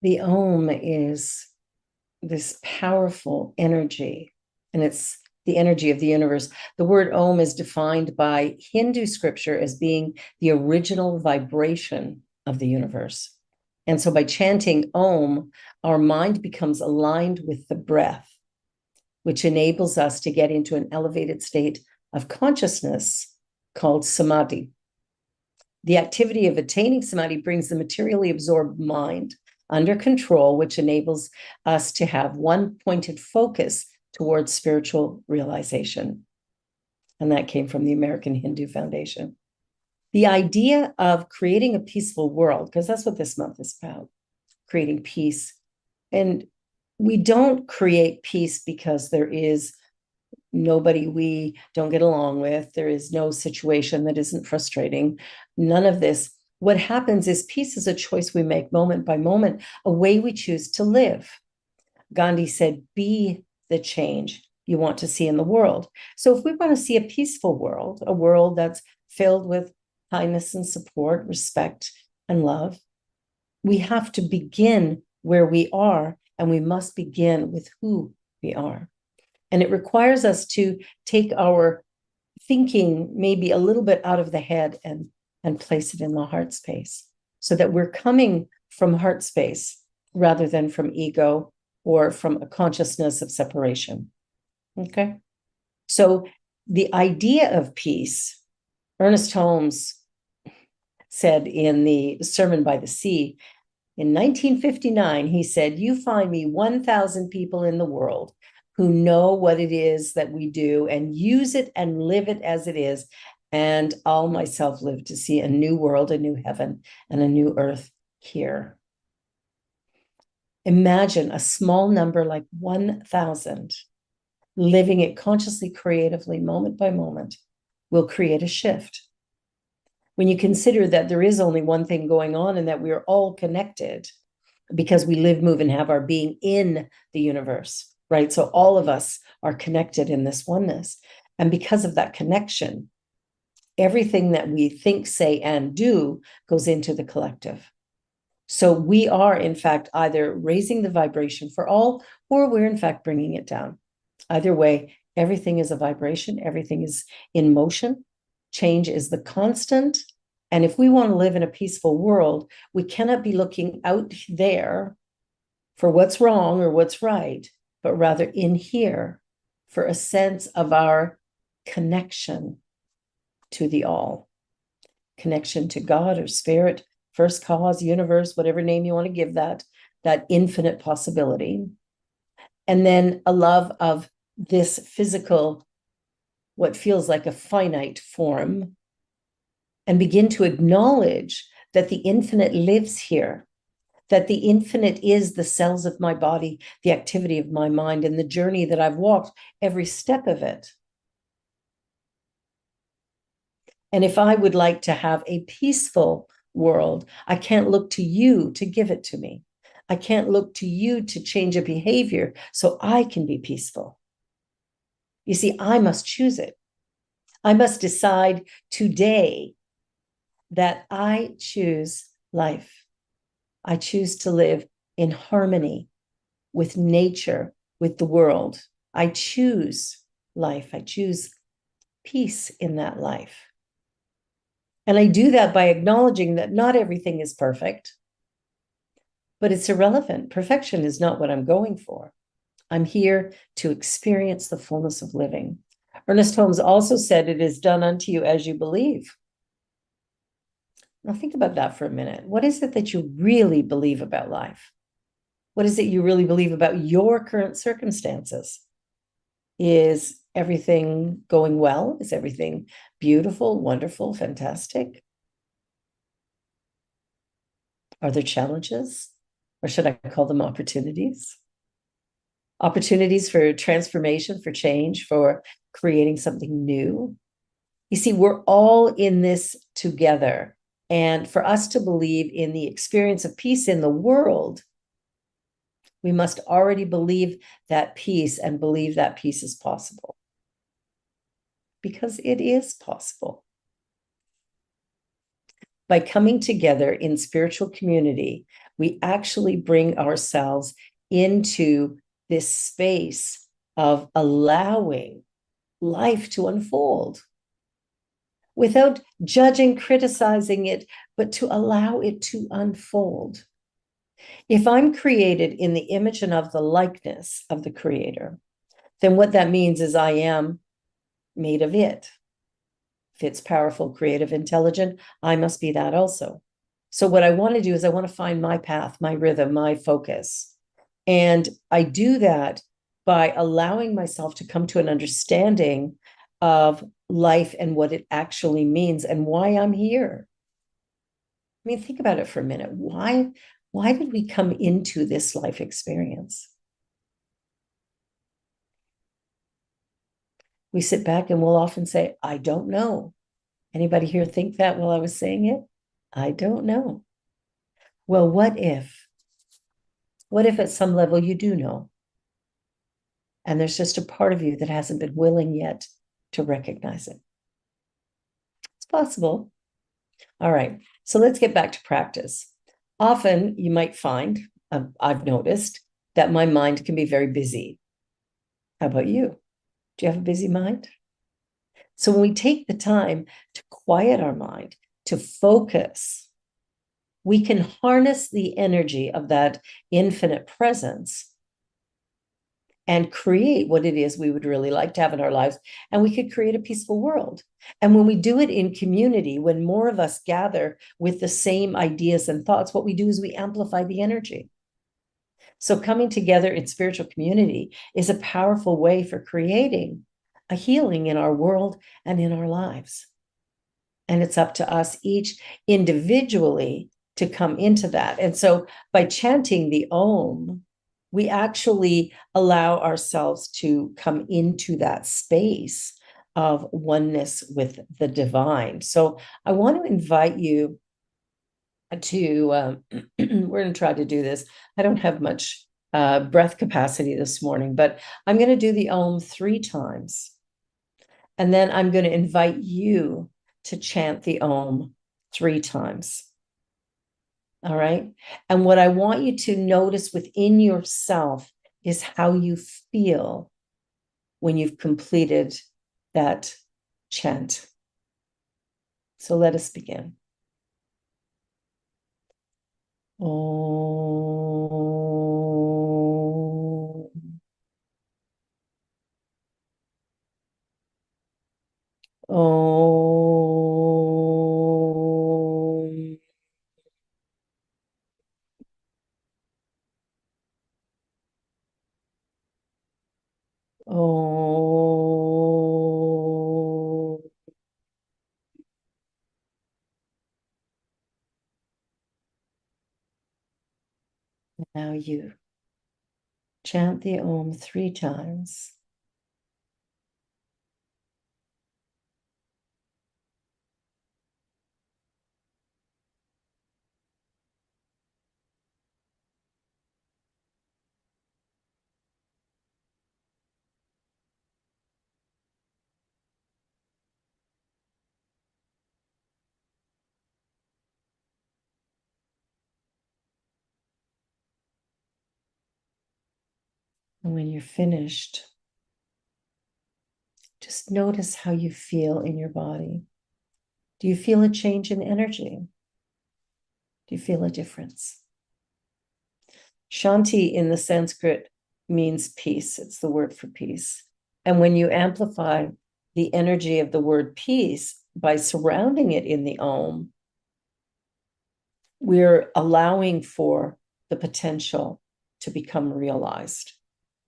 The Om is this powerful energy, and it's the energy of the universe. The word Om is defined by Hindu scripture as being the original vibration of the universe. And so by chanting Om, our mind becomes aligned with the breath, which enables us to get into an elevated state of consciousness called samadhi. The activity of attaining samadhi brings the materially absorbed mind under control, which enables us to have one pointed focus towards spiritual realization. And that came from the American Hindu Foundation. The idea of creating a peaceful world, because that's what this month is about, creating peace. And we don't create peace because there is nobody we don't get along with. There is no situation that isn't frustrating. None of this. What happens is peace is a choice we make moment by moment, a way we choose to live. Gandhi said, be the change you want to see in the world. So if we want to see a peaceful world, a world that's filled with kindness and support, respect and love, we have to begin where we are, and we must begin with who we are. And it requires us to take our thinking maybe a little bit out of the head and place it in the heart space, so that we're coming from heart space rather than from ego or from a consciousness of separation. Okay? So the idea of peace, Ernest Holmes said in the Sermon by the Sea, in 1959, he said, you find me 1,000 people in the world who know what it is that we do and use it and live it as it is, and I'll myself live to see a new world, a new heaven, and a new earth here. Imagine a small number like 1,000 living it consciously, creatively, moment by moment, will create a shift. When you consider that there is only one thing going on and that we are all connected because we live, move, and have our being in the universe, right? So all of us are connected in this oneness. And because of that connection, everything that we think, say, and do goes into the collective. So we are, in fact, either raising the vibration for all, or we're, in fact, bringing it down. Either way, everything is a vibration. Everything is in motion. Change is the constant. And if we want to live in a peaceful world, we cannot be looking out there for what's wrong or what's right, but rather in here for a sense of our connection to the all, connection to God or spirit, first cause, universe, whatever name you want to give that infinite possibility. And then a love of this physical, what feels like a finite form, and begin to acknowledge that the infinite lives here, that the infinite is the cells of my body, the activity of my mind, and the journey that I've walked, every step of it. And if I would like to have a peaceful world, I can't look to you to give it to me. I can't look to you to change a behavior so I can be peaceful. You see, I must choose it. I must decide today that I choose life. I choose to live in harmony with nature, with the world. I choose life. I choose peace in that life. And I do that by acknowledging that not everything is perfect, but it's irrelevant. Perfection is not what I'm going for. I'm here to experience the fullness of living. Ernest Holmes also said, it is done unto you as you believe. Now think about that for a minute. What is it that you really believe about life? What is it you really believe about your current circumstances? Is everything going well? Is everything beautiful, wonderful, fantastic? Are there challenges? Or should I call them opportunities? Opportunities for transformation, for change, for creating something new. You see, we're all in this together. And for us to believe in the experience of peace in the world, we must already believe that peace and believe that peace is possible. Because it is possible. By coming together in spiritual community, we actually bring ourselves into this space of allowing life to unfold without judging, criticizing it, but to allow it to unfold. If I'm created in the image and of the likeness of the Creator, then what that means is I am made of it. If it's powerful, creative, intelligent, I must be that also. So what I want to do is I want to find my path, my rhythm, my focus. And I do that by allowing myself to come to an understanding of life and what it actually means and why I'm here. I mean, think about it for a minute. Why did we come into this life experience? We sit back and we'll often say, I don't know. Anybody here think that while I was saying it? I don't know. Well, what if at some level you do know? And there's just a part of you that hasn't been willing yet to recognize it. It's possible. All right. So let's get back to practice. Often you might find, I've noticed, that my mind can be very busy. How about you? Do you have a busy mind? So when we take the time to quiet our mind, to focus, we can harness the energy of that infinite presence and create what it is we would really like to have in our lives. And we could create a peaceful world. And when we do it in community, when more of us gather with the same ideas and thoughts, what we do is we amplify the energy. So coming together in spiritual community is a powerful way for creating a healing in our world and in our lives. And it's up to us each individually to come into that. And so by chanting the Om, we actually allow ourselves to come into that space of oneness with the divine. So I want to invite you to, we're going to try to do this. I don't have much breath capacity this morning, but I'm going to do the Om 3 times. And then I'm going to invite you to chant the Om 3 times. All right. And what I want you to notice within yourself is how you feel when you've completed that chant. So let us begin. Om. Om. Om. Now you chant the Om 3 times. And when you're finished, just notice how you feel in your body. Do you feel a change in energy? Do you feel a difference? Shanti in the Sanskrit means peace. It's the word for peace. And when you amplify the energy of the word peace by surrounding it in the Om, we're allowing for the potential to become realized,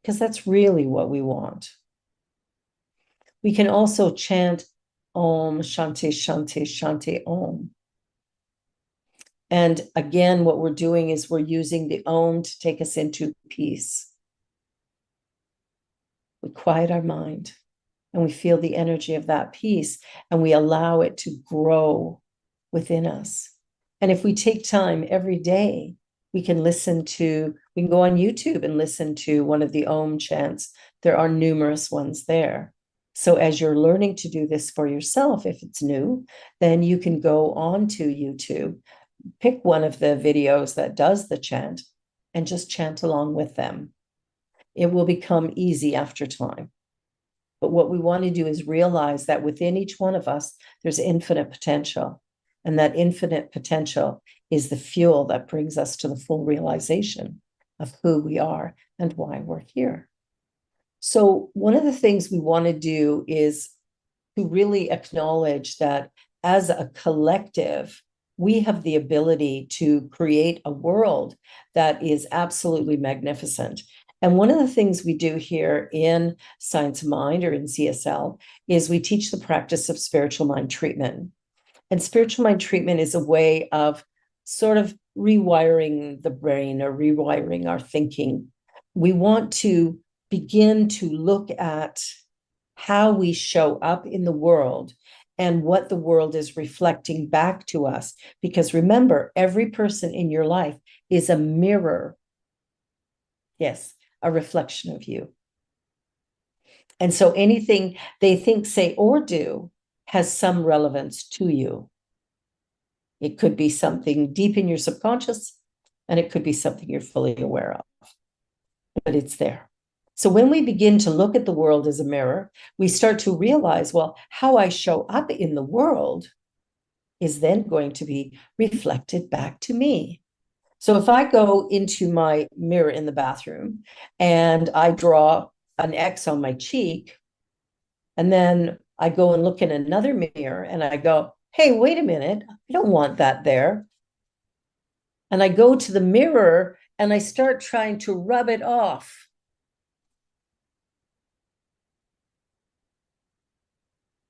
because that's really what we want. We can also chant Om Shanti Shanti Shanti Om. And again, what we're doing is we're using the Om to take us into peace. We quiet our mind and we feel the energy of that peace and we allow it to grow within us. And if we take time every day, we can go on YouTube and listen to one of the Om chants. There are numerous ones there. So as you're learning to do this for yourself, if it's new, then you can go on to YouTube, pick one of the videos that does the chant and just chant along with them. It will become easy after time. But what we want to do is realize that within each one of us, there's infinite potential. And that infinite potential is the fuel that brings us to the full realization of who we are and why we're here. So one of the things we want to do is to really acknowledge that as a collective, we have the ability to create a world that is absolutely magnificent. And one of the things we do here in Science of Mind or in CSL is we teach the practice of spiritual mind treatment. And spiritual mind treatment is a way of sort of rewiring the brain or rewiring our thinking. We want to begin to look at how we show up in the world and what the world is reflecting back to us. Because remember, every person in your life is a mirror. Yes, a reflection of you. And so anything they think, say, or do has some relevance to you. It could be something deep in your subconscious, and it could be something you're fully aware of, but it's there. So when we begin to look at the world as a mirror, we start to realize, well, how I show up in the world is then going to be reflected back to me. So if I go into my mirror in the bathroom and I draw an X on my cheek, and then I go and look in another mirror and I go, hey, wait a minute, I don't want that there. And I go to the mirror and I start trying to rub it off.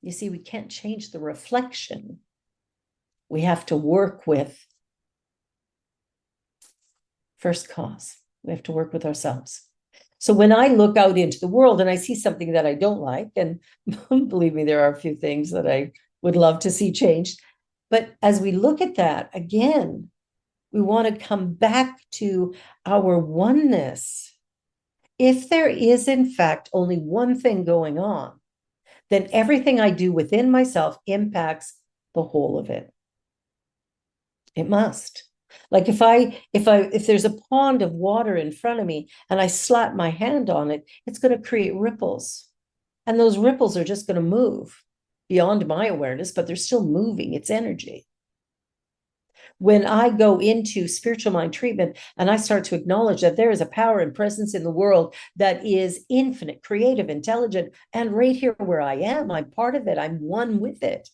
You see, we can't change the reflection. We have to work with first cause. We have to work with ourselves. So when I look out into the world and I see something that I don't like, and believe me, there are a few things that I would love to see changed. But as we look at that, again, we want to come back to our oneness. If there is, in fact, only one thing going on, then everything I do within myself impacts the whole of it. It must. Like if there's a pond of water in front of me and I slap my hand on it, it's going to create ripples. And those ripples are just going to move beyond my awareness, but they're still moving. It's energy. When I go into spiritual mind treatment and I start to acknowledge that there is a power and presence in the world that is infinite, creative, intelligent, and right here where I am, I'm part of it. I'm one with it.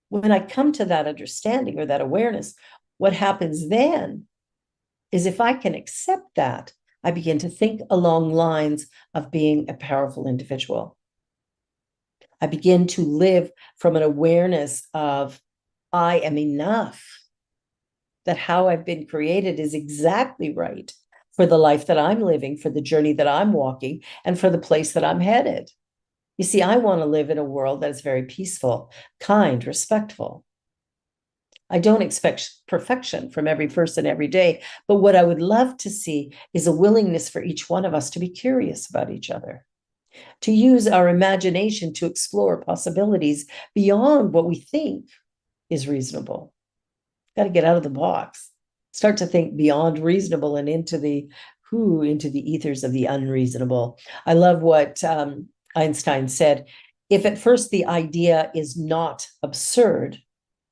When I come to that understanding or that awareness, what happens then is if I can accept that, I begin to think along lines of being a powerful individual. I begin to live from an awareness of I am enough, that how I've been created is exactly right for the life that I'm living, for the journey that I'm walking, and for the place that I'm headed. You see, I want to live in a world that is very peaceful, kind, respectful. I don't expect perfection from every person every day, but what I would love to see is a willingness for each one of us to be curious about each other, to use our imagination to explore possibilities beyond what we think is reasonable. Got to get out of the box, start to think beyond reasonable and into the ethers of the unreasonable. I love what Einstein said. If at first the idea is not absurd,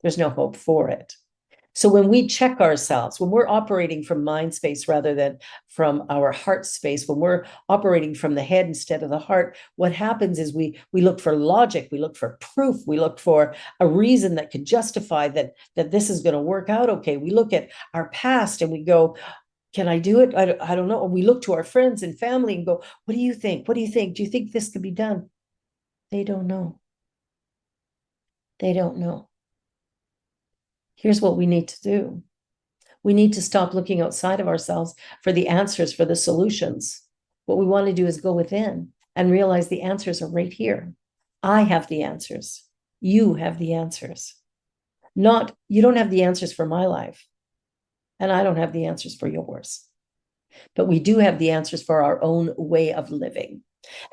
there's no hope for it. So when we check ourselves, when we're operating from mind space rather than from our heart space, when we're operating from the head instead of the heart, what happens is we look for logic, we look for proof, we look for a reason that could justify that this is going to work out okay. We look at our past and we go, can I do it? I don't know. And we look to our friends and family and go, what do you think? What do you think? Do you think this could be done? They don't know. They don't know. Here's what we need to do. We need to stop looking outside of ourselves for the answers, for the solutions. What we want to do is go within and realize the answers are right here. I have the answers. You have the answers. You don't have the answers for my life, and I don't have the answers for yours. But we do have the answers for our own way of living.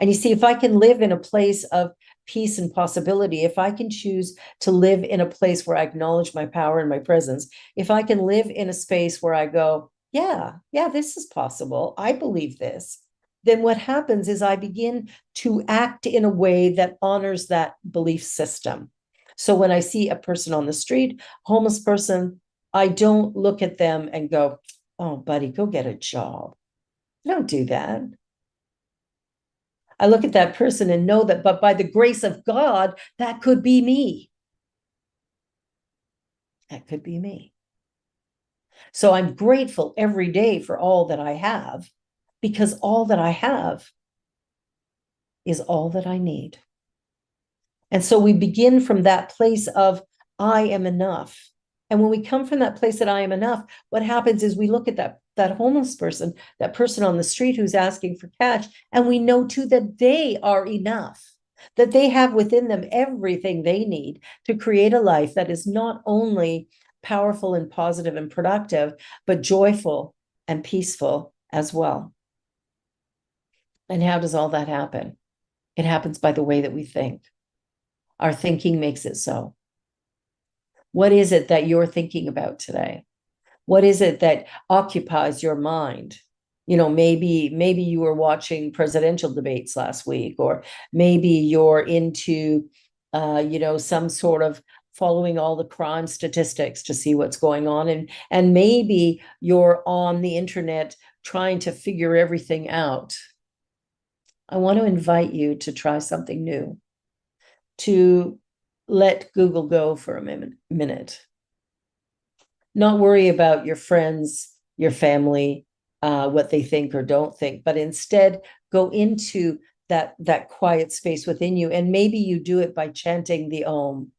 And you see, if I can live in a place of peace and possibility, if I can choose to live in a place where I acknowledge my power and my presence, if I can live in a space where I go, yeah, this is possible, I believe this, then what happens is I begin to act in a way that honors that belief system. So when I see a person on the street, homeless person, I don't look at them and go, oh, buddy, go get a job. I don't do that. I look at that person and know that, but by the grace of God, that could be me. That could be me. So I'm grateful every day for all that I have, because all that I have is all that I need. And so we begin from that place of I am enough. And when we come from that place that I am enough, what happens is we look at that homeless person, that person on the street who's asking for cash, and we know too that they are enough, that they have within them everything they need to create a life that is not only powerful and positive and productive, but joyful and peaceful as well. And how does all that happen? It happens by the way that we think. Our thinking makes it so. What is it that you're thinking about today? What is it that occupies your mind? Maybe you were watching presidential debates last week, or maybe you're into, some sort of following all the crime statistics to see what's going on. And maybe you're on the internet trying to figure everything out. I want to invite you to try something new, to let Google go for a minute. Not worry about your friends, your family, what they think or don't think, but instead go into that quiet space within you. And maybe you do it by chanting the Om.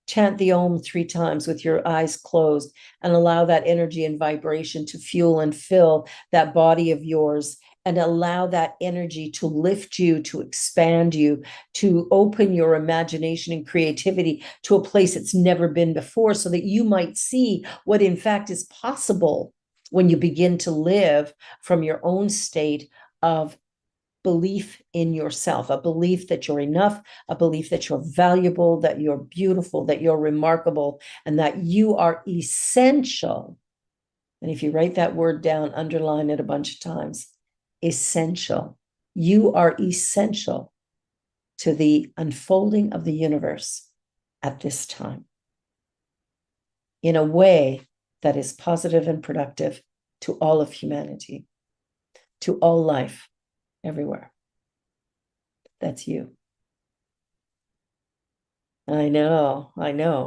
Chant the Om 3 times with your eyes closed, and allow that energy and vibration to fuel and fill that body of yours, and allow that energy to lift you, to expand you, to open your imagination and creativity to a place it's never been before, so that you might see what in fact is possible when you begin to live from your own state of belief in yourself, a belief that you're enough, a belief that you're valuable, that you're beautiful, that you're remarkable, and that you are essential. And if you write that word down, underline it a bunch of times, essential. You are essential to the unfolding of the universe at this time, in a way that is positive and productive to all of humanity, to all life, everywhere. That's you. I know.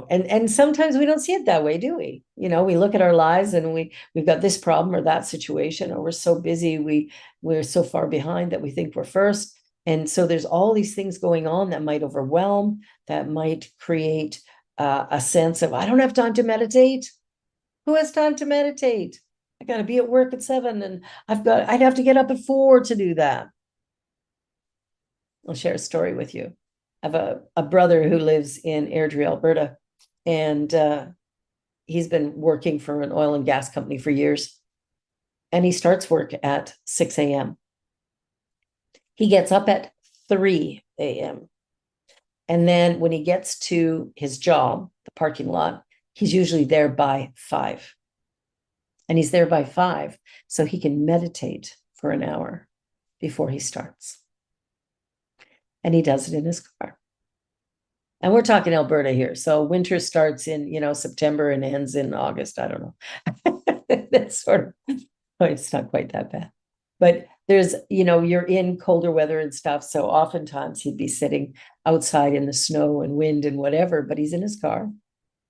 And sometimes we don't see it that way, do we? We look at our lives and we've got this problem or that situation, or we're so busy, we're so far behind that we think we're first. And so there's all these things going on that might overwhelm, that might create a sense of, I don't have time to meditate. Who has time to meditate? I got to be at work at 7, and I'd have to get up at 4 to do that. I'll share a story with you. I have a brother who lives in Airdrie, Alberta, and he's been working for an oil and gas company for years. And he starts work at 6 a.m. He gets up at 3 a.m. And then when he gets to his job, the parking lot, he's usually there by 5. And he's there by 5 so he can meditate for an hour before he starts. And he does it in his car. And we're talking Alberta here. So winter starts in, September and ends in August. I don't know. That's sort of, it's not quite that bad. But there's, you're in colder weather and stuff. So oftentimes he'd be sitting outside in the snow and wind and whatever, but he's in his car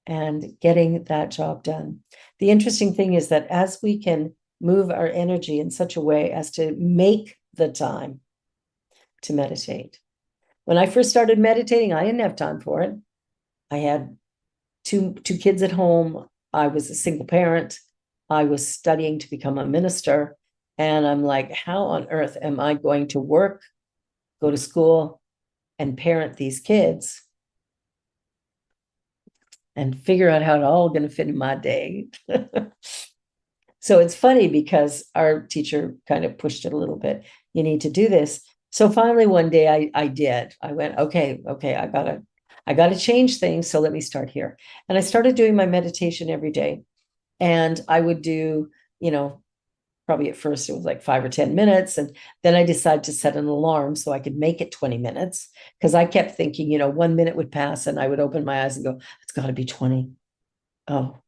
and getting that job done. The interesting thing is that as we can move our energy in such a way as to make the time to meditate. When I first started meditating, I didn't have time for it. I had two kids at home. I was a single parent. I was studying to become a minister. And I'm like, how on earth am I going to work, go to school, and parent these kids and figure out how it all going to fit in my day? So it's funny because our teacher kind of pushed it a little bit. You need to do this. So finally one day I did. I went, okay, I gotta change things. So let me start here. And I started doing my meditation every day. And I would do, you know, probably at first it was like 5 or 10 minutes. And then I decided to set an alarm so I could make it 20 minutes. Because I kept thinking, 1 minute would pass and I would open my eyes and go, it's got to be 20. Oh,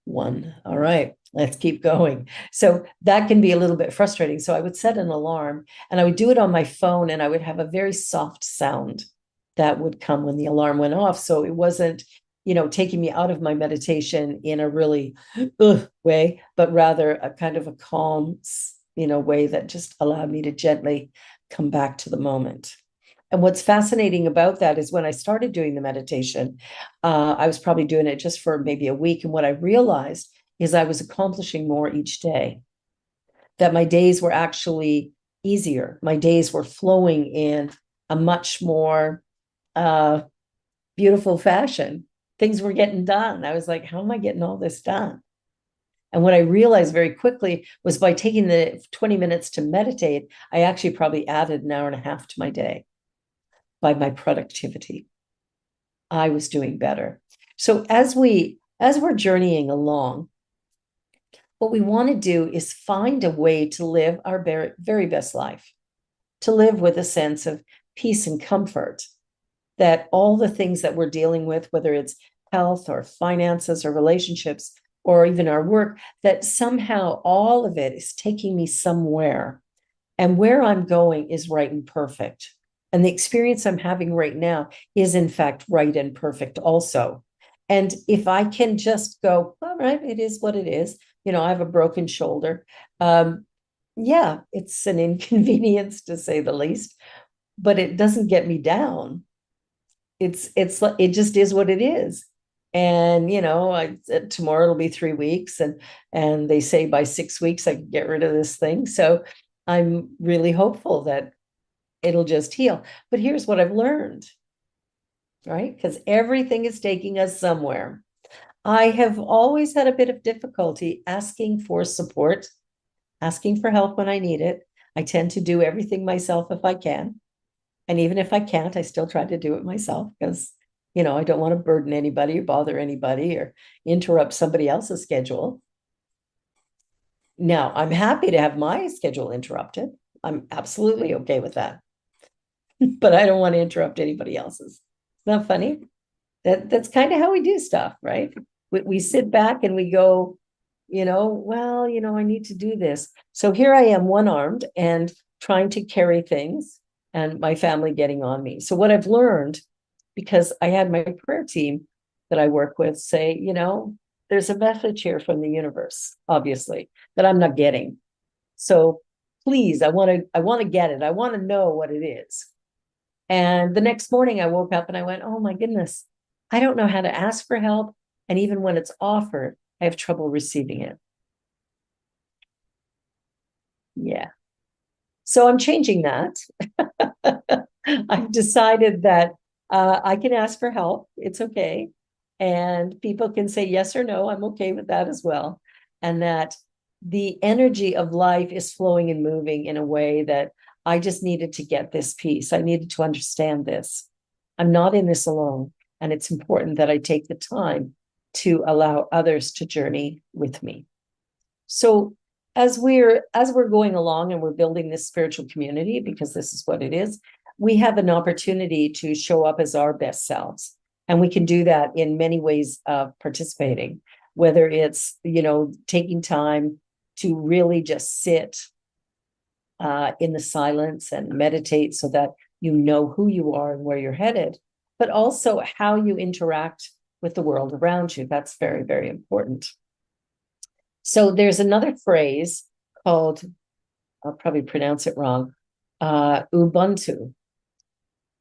one. All right, let's keep going. So that can be a little bit frustrating. So I would set an alarm and I would do it on my phone and I would have a very soft sound that would come when the alarm went off. So it wasn't, taking me out of my meditation in a really way, but rather a kind of a calm, way that just allowed me to gently come back to the moment. And what's fascinating about that is when I started doing the meditation, I was probably doing it just for maybe a week. And what I realized is I was accomplishing more each day, that my days were actually easier. My days were flowing in a much more beautiful fashion. Things were getting done. I was like, how am I getting all this done? And what I realized very quickly was by taking the 20 minutes to meditate, I actually probably added an hour and a half to my day by my productivity. I was doing better. So as we're journeying along, what we want to do is find a way to live our very, very best life, to live with a sense of peace and comfort, that all the things that we're dealing with, whether it's health or finances or relationships or even our work, that somehow all of it is taking me somewhere. And where I'm going is right and perfect. And the experience I'm having right now is, in fact, right and perfect also. And if I can just go, all right, it is what it is. I have a broken shoulder. Yeah, it's an inconvenience to say the least, but it doesn't get me down. It just is what it is. And tomorrow it'll be 3 weeks, and they say by 6 weeks I can get rid of this thing. So I'm really hopeful that it'll just heal. But here's what I've learned, right? Because everything is taking us somewhere. I have always had a bit of difficulty asking for support, asking for help when I need it. I tend to do everything myself if I can. And even if I can't, I still try to do it myself because, I don't want to burden anybody or bother anybody or interrupt somebody else's schedule. Now, I'm happy to have my schedule interrupted. I'm absolutely okay with that. But I don't want to interrupt anybody else's. Isn't that funny? That's kind of how we do stuff, right? We sit back and we go, well, I need to do this. So here I am, one-armed and trying to carry things and my family getting on me. So what I've learned, because I had my prayer team that I work with say, there's a message here from the universe, obviously, that I'm not getting. So please, I want to get it. I want to know what it is. And the next morning I woke up and I went, oh my goodness, I don't know how to ask for help. And even when it's offered, I have trouble receiving it. Yeah. So I'm changing that. I've decided that I can ask for help. It's okay. And people can say yes or no. I'm okay with that as well. And that the energy of life is flowing and moving in a way that I just needed to get this piece. I needed to understand this. I'm not in this alone. And it's important that I take the time to allow others to journey with me. So as we're going along and we're building this spiritual community, because this is what it is, we have an opportunity to show up as our best selves. And we can do that in many ways of participating, whether it's, taking time to really just sit in the silence and meditate so that you know who you are and where you're headed, but also how you interact with the world around you. That's very, very important. So there's another phrase called, I'll probably pronounce it wrong, Ubuntu.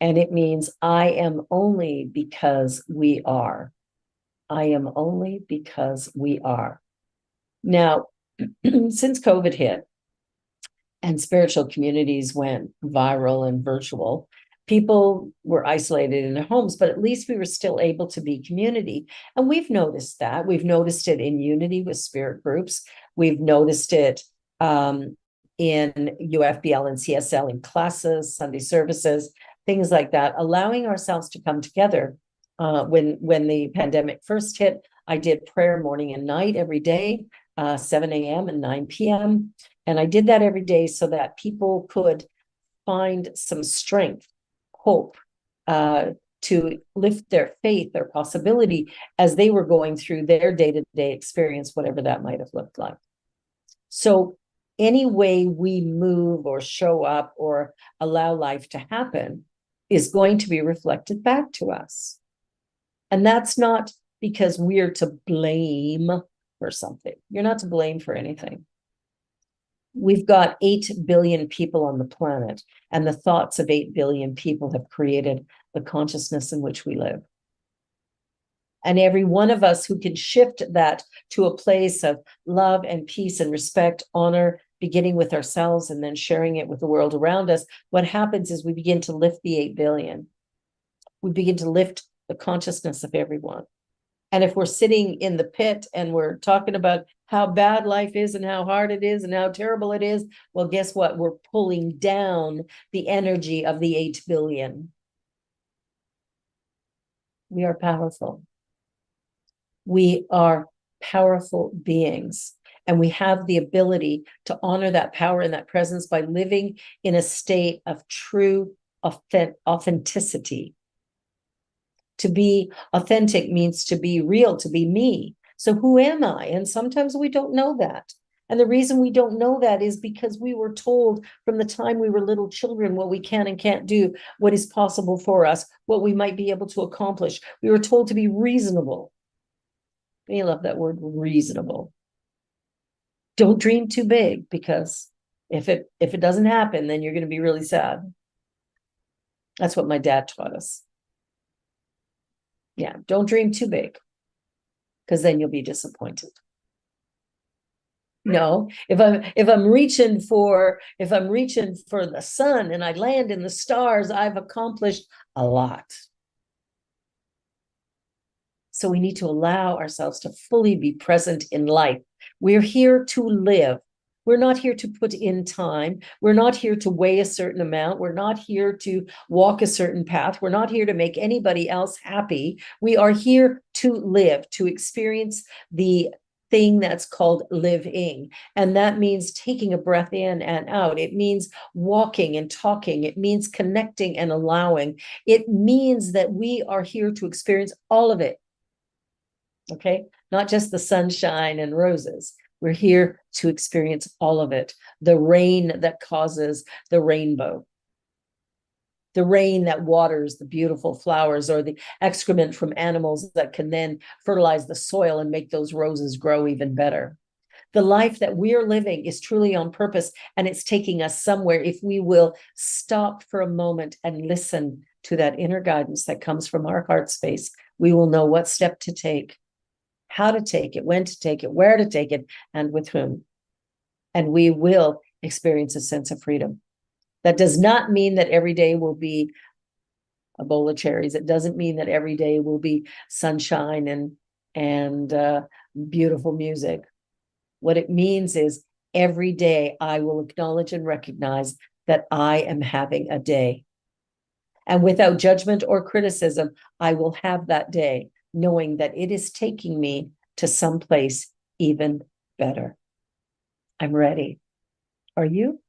And it means, I am only because we are. I am only because we are. Now, since COVID hit and spiritual communities went viral and virtual, people were isolated in their homes, but at least we were still able to be community. And we've noticed that. We've noticed it in unity with spirit groups. We've noticed it in UFBL and CSL, in classes, Sunday services, things like that, allowing ourselves to come together. When the pandemic first hit, I did prayer morning and night every day, 7 a.m. and 9 p.m. And I did that every day so that people could find some strength, hope, to lift their faith, their possibility, as they were going through their day-to-day experience, whatever that might have looked like. So any way we move or show up or allow life to happen is going to be reflected back to us. And that's not because we're to blame for something. You're not to blame for anything. We've got 8 billion people on the planet, and the thoughts of 8 billion people have created the consciousness in which we live. And every one of us who can shift that to a place of love and peace and respect, honor, beginning with ourselves and then sharing it with the world around us, what happens is we begin to lift the 8 billion. We begin to lift the consciousness of everyone. And if we're sitting in the pit and we're talking about how bad life is and how hard it is and how terrible it is, well, guess what? We're pulling down the energy of the 8 billion. We are powerful. We are powerful beings, and we have the ability to honor that power and that presence by living in a state of true authenticity. To be authentic means to be real, to be me. So who am I? And sometimes we don't know that. And the reason we don't know that is because we were told from the time we were little children what we can and can't do, what is possible for us, what we might be able to accomplish. We were told to be reasonable. I love that word, reasonable. Don't dream too big, because if it doesn't happen, then you're going to be really sad. That's what my dad taught us. Yeah, don't dream too big, because then you'll be disappointed. No, if I'm reaching for the sun and I land in the stars, I've accomplished a lot. So we need to allow ourselves to fully be present in life. We're here to live. We're not here to put in time. We're not here to weigh a certain amount. We're not here to walk a certain path. We're not here to make anybody else happy. We are here to live, to experience the thing that's called living. And that means taking a breath in and out. It means walking and talking. It means connecting and allowing. It means that we are here to experience all of it. Okay? Not just the sunshine and roses. We're here to experience all of it. The rain that causes the rainbow. The rain that waters the beautiful flowers, or the excrement from animals that can then fertilize the soil and make those roses grow even better. The life that we're living is truly on purpose, and it's taking us somewhere if we will stop for a moment and listen to that inner guidance that comes from our heart space. We will know what step to take, how to take it, when to take it, where to take it, and with whom. And we will experience a sense of freedom. That does not mean that every day will be a bowl of cherries. It doesn't mean that every day will be sunshine and beautiful music. What it means is every day I will acknowledge and recognize that I am having a day. And without judgment or criticism, I will have that day, knowing that it is taking me to someplace even better. I'm ready. Are you?